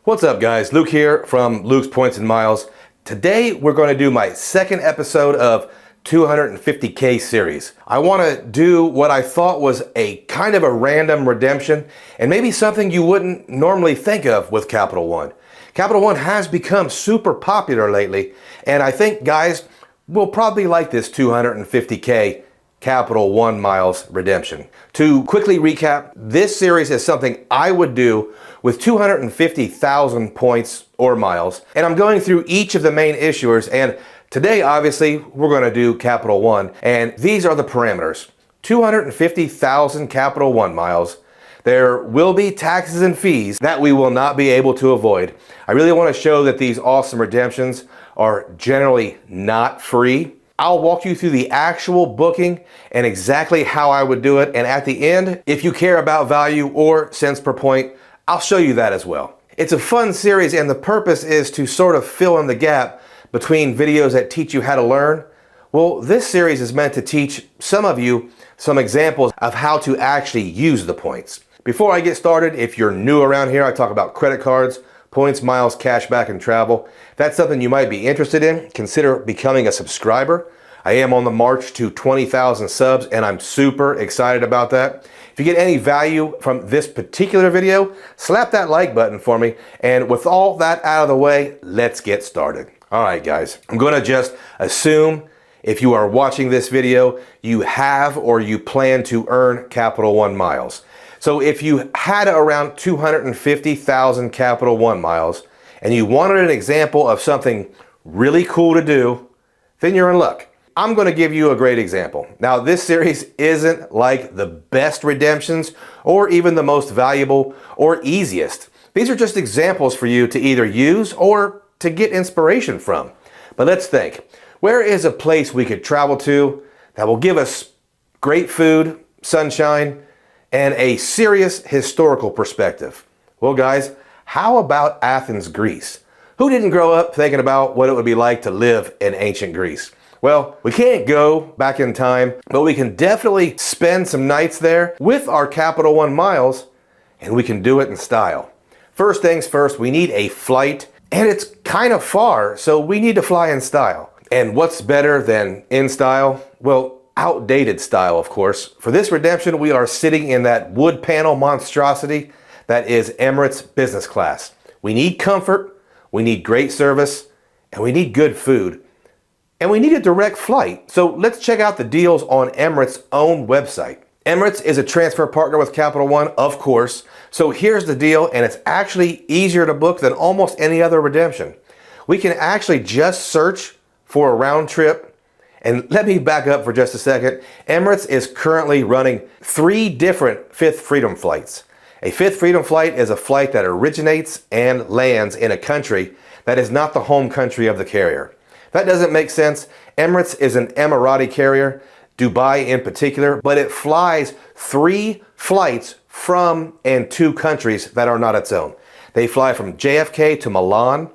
What's up guys, Luke here from Luke's Points and Miles. Today we're going to do my second episode of 250K series. I want to do what I thought was a kind of a random redemption and maybe something you wouldn't normally think of with Capital One. Capital One has become super popular lately, and I think guys will probably like this 250K Capital One miles redemption. To quickly recap, this series is something I would do with 250,000 points or miles, and I'm going through each of the main issuers, and today obviously we're going to do Capital One, and these are the parameters. 250,000 Capital One miles. There will be taxes and fees that we will not be able to avoid. I really want to show that these awesome redemptions are generally not free. I'll walk you through the actual booking and exactly how I would do it. And at the end, if you care about value or cents per point, I'll show you that as well. It's a fun series, and the purpose is to sort of fill in the gap between videos that teach you how to learn. Well, this series is meant to teach some of you some examples of how to actually use the points. Before I get started, if you're new around here, I talk about credit cards, points, miles, cashback, and travel. If that's something you might be interested in, consider becoming a subscriber. I am on the march to 20,000 subs, and I'm super excited about that. If you get any value from this particular video, slap that like button for me. And with all that out of the way, let's get started. All right, guys, I'm going to just assume if you are watching this video, you have or you plan to earn Capital One miles. So if you had around 250,000 Capital One miles and you wanted an example of something really cool to do, then you're in luck. I'm going to give you a great example. Now, this series isn't like the best redemptions or even the most valuable or easiest. These are just examples for you to either use or to get inspiration from. But let's think, where is a place we could travel to that will give us great food, sunshine, and a serious historical perspective? Well, guys, how about Athens, Greece? Who didn't grow up thinking about what it would be like to live in ancient Greece? Well, we can't go back in time, but we can definitely spend some nights there with our Capital One miles, and we can do it in style. First things first, we need a flight, and it's kind of far, so we need to fly in style. And what's better than in style? Well, outdated style, of course. For this redemption, we are sitting in that wood panel monstrosity that is Emirates business class. We need comfort, we need great service, and we need good food. And we need a direct flight. So let's check out the deals on Emirates' own website. Emirates is a transfer partner with Capital One, of course. So here's the deal, and it's actually easier to book than almost any other redemption. We can actually just search for a round trip. And let me back up for just a second. Emirates is currently running 3 different Fifth Freedom flights. A Fifth Freedom flight is a flight that originates and lands in a country that is not the home country of the carrier. That doesn't make sense. Emirates is an Emirati carrier, Dubai in particular, but it flies 3 flights from and to countries that are not its own. They fly from JFK to Milan,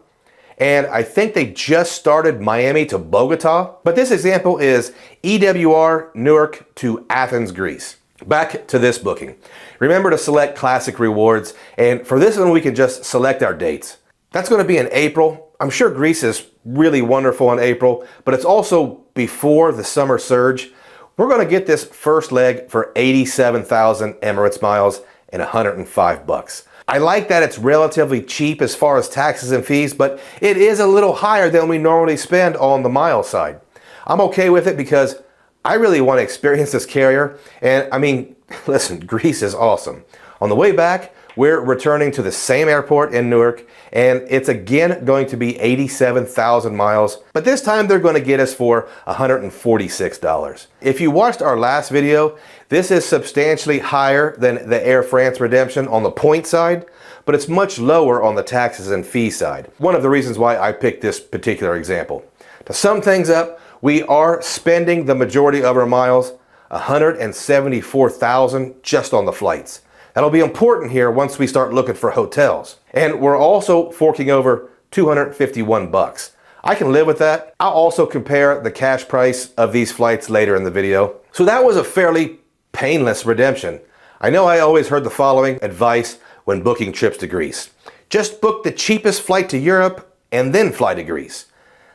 and I think they just started Miami to Bogota. But this example is EWR Newark to Athens, Greece. Back to this booking. Remember to select Classic Rewards, and for this one we can just select our dates. That's going to be in April. I'm sure Greece is really wonderful in April, but it's also before the summer surge. We're going to get this first leg for 87,000 Emirates miles and 105 bucks. I like that it's relatively cheap as far as taxes and fees, but it is a little higher than we normally spend on the mile side. I'm okay with it because I really want to experience this carrier. And I mean, listen, Greece is awesome. On the way back, we're returning to the same airport in Newark, and it's again going to be 87,000 miles, but this time they're going to get us for $146. If you watched our last video, this is substantially higher than the Air France redemption on the point side, but it's much lower on the taxes and fee side. One of the reasons why I picked this particular example. To sum things up, we are spending the majority of our miles, $174,000 just on the flights. That'll be important here once we start looking for hotels. And we're also forking over 251 bucks. I can live with that. I'll also compare the cash price of these flights later in the video. So that was a fairly painless redemption. I know I always heard the following advice when booking trips to Greece. Just book the cheapest flight to Europe and then fly to Greece.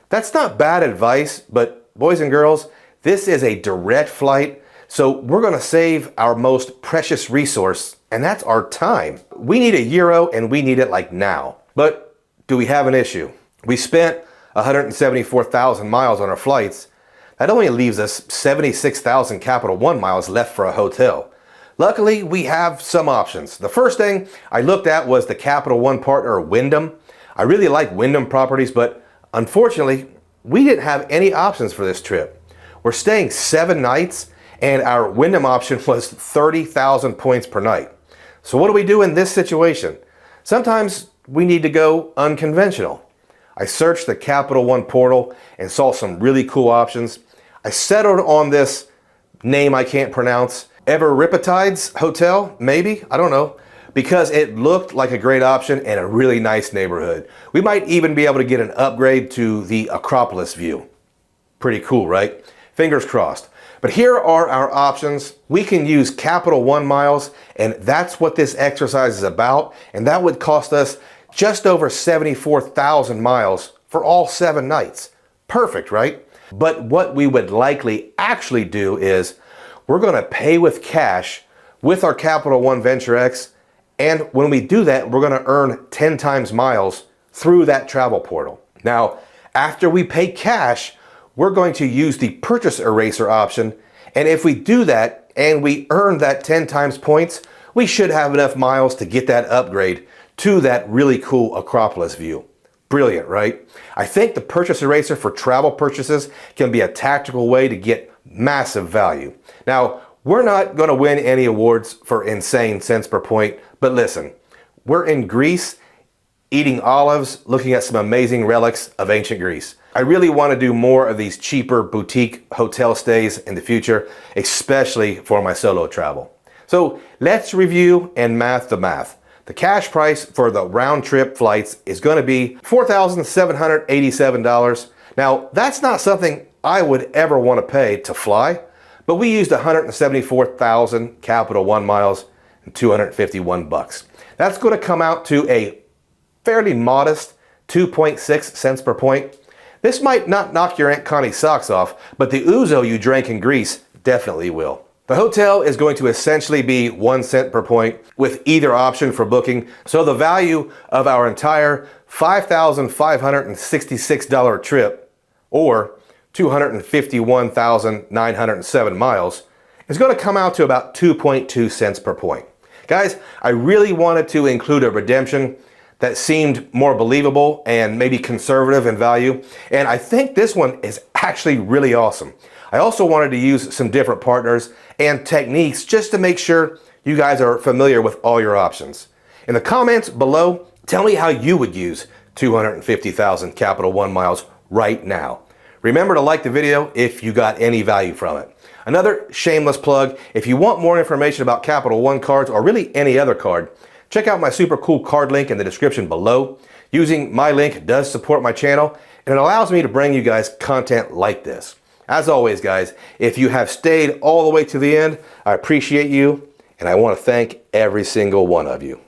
That's not bad advice, but boys and girls, this is a direct flight, so we're going to save our most precious resource, and that's our time. We need a euro and we need it like now. But do we have an issue? We spent 174,000 miles on our flights. That only leaves us 76,000 Capital One miles left for a hotel. Luckily, we have some options. The first thing I looked at was the Capital One partner, Wyndham. I really like Wyndham properties, but unfortunately, we didn't have any options for this trip. We're staying 7 nights, and our Wyndham option was 30,000 points per night. So what do we do in this situation? Sometimes we need to go unconventional. I searched the Capital One portal and saw some really cool options. I settled on this name I can't pronounce, Euripides Hotel, maybe, I don't know, because it looked like a great option and a really nice neighborhood. We might even be able to get an upgrade to the Acropolis view. Pretty cool, right? Fingers crossed. But here are our options. We can use Capital One miles, and that's what this exercise is about, and that would cost us just over 74,000 miles for all 7 nights. Perfect, right? But what we would likely actually do is we're going to pay with cash with our Capital One Venture X, and when we do that, we're going to earn 10 times miles through that travel portal. Now, after we pay cash, we're going to use the purchase eraser option, and if we do that and we earn that 10 times points, we should have enough miles to get that upgrade to that really cool Acropolis view. Brilliant, right? I think the purchase eraser for travel purchases can be a tactical way to get massive value. Now, we're not going to win any awards for insane cents per point, but listen, we're in Greece eating olives, looking at some amazing relics of ancient Greece. I really want to do more of these cheaper boutique hotel stays in the future, especially for my solo travel. So let's review and math the math. The cash price for the round trip flights is going to be $4,787. Now, that's not something I would ever want to pay to fly, but we used 174,000 Capital One miles and 251 bucks. That's going to come out to a fairly modest 2.6 cents per point. This might not knock your Aunt Connie's socks off, but the ouzo you drank in Greece definitely will. The hotel is going to essentially be 1 cent per point with either option for booking, so the value of our entire $5,566 trip, or 251,907 miles, is going to come out to about 2.2 cents per point. Guys, I really wanted to include a redemption that seemed more believable and maybe conservative in value, and I think this one is actually really awesome. I also wanted to use some different partners and techniques just to make sure you guys are familiar with all your options. In the comments below, tell me how you would use 250,000 Capital One miles right now. Remember to like the video if you got any value from it. Another shameless plug, if you want more information about Capital One cards or really any other card, check out my super cool card link in the description below. Using my link does support my channel, and it allows me to bring you guys content like this. As always, guys, if you have stayed all the way to the end, I appreciate you, and I want to thank every single one of you.